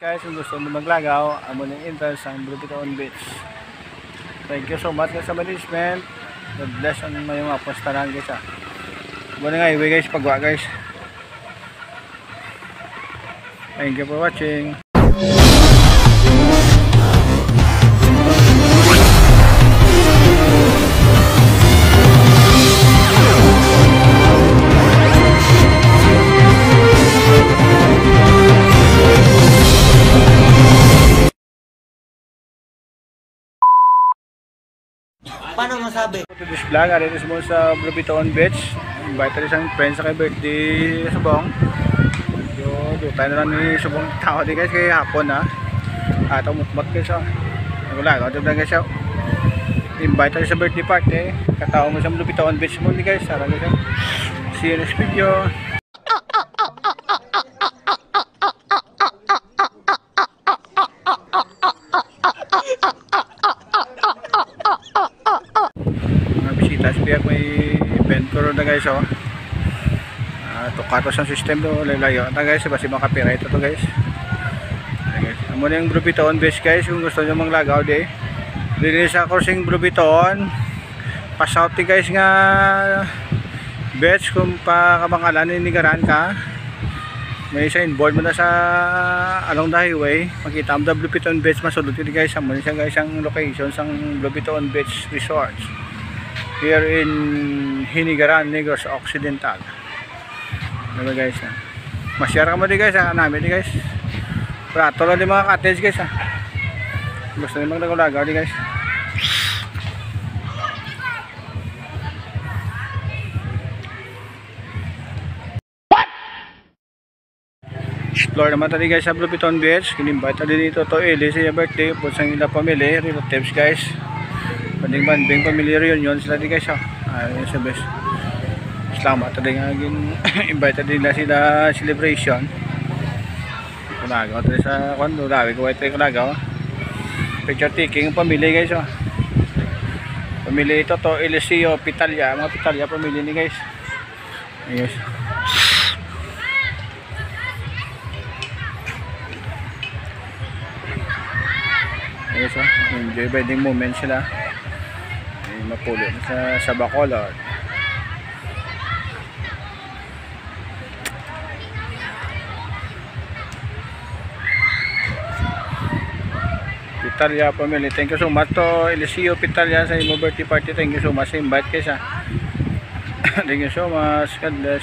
Guys, kung gusto mo maglagaw, amo ng entrance ang Blue Piton Beach. Thank you so much sa management. God bless ang mga apostaran guys. Muna nga iwi guys, pagwa guys. Thank you for watching. Paano masabi? To this vlog, arin is mo sa Blue Piton Beach. Invite rin isang friends sa kay birthday Subong. So, tayo na lang ni Subong tao di guys kay hapon ha. Atong mutmat guys ha. Nagulagaw din guys ha. Invite rin sa birthday party. Katao mo sa Blue Piton Beach mo di guys. Sara guys ha. See you next video. Bisita biyak may event ko na guys oh. Tukato sa system do lalayo na guys basi makapira ito to guys. Amo na yung Blue Piton Beach guys kung gusto nyo manglagaw di. Dili sa crossing Blue Piton. Pass out guys nga beach kung pa kabangalan inigaran ka. May signboard mo na sa along the highway. Makita mo the Blue Piton Beach masulod di guys. Amo siya guys ang location sang Blue Piton Beach Resort. Here in Hinigaran, Negros Occidental. Diba guys ha? Masyara ka mo di guys ha? Namin di guys. Prato lang di mga cottage guys ha? Gusto nyo maglagaw di guys. What? Explore naman tadi guys sa Blue Piton Beach. Kinimbayta din dito to Eli sa birthday. Punsang ila pamilya, relatives guys. Banding family reunion sila di guys ha. Ayun sa best. Salamat tadi nga invite din na sila celebration. Kunagaw tadi sa kondo lawi ko ito kunagaw. Picture taking pamilya guys ha. Pamilya ito to Eliseo Pitalya, mga Pitalya pamilya ni guys. Ayun. Ayun so, enjoy wedding moment sila. Mapulo sa Bacolod. Pitalya family, thank you so much to Eliseo Pitalya sa imo birthday party. Thank you so much sa invite guys ha. Thank you so much. God bless.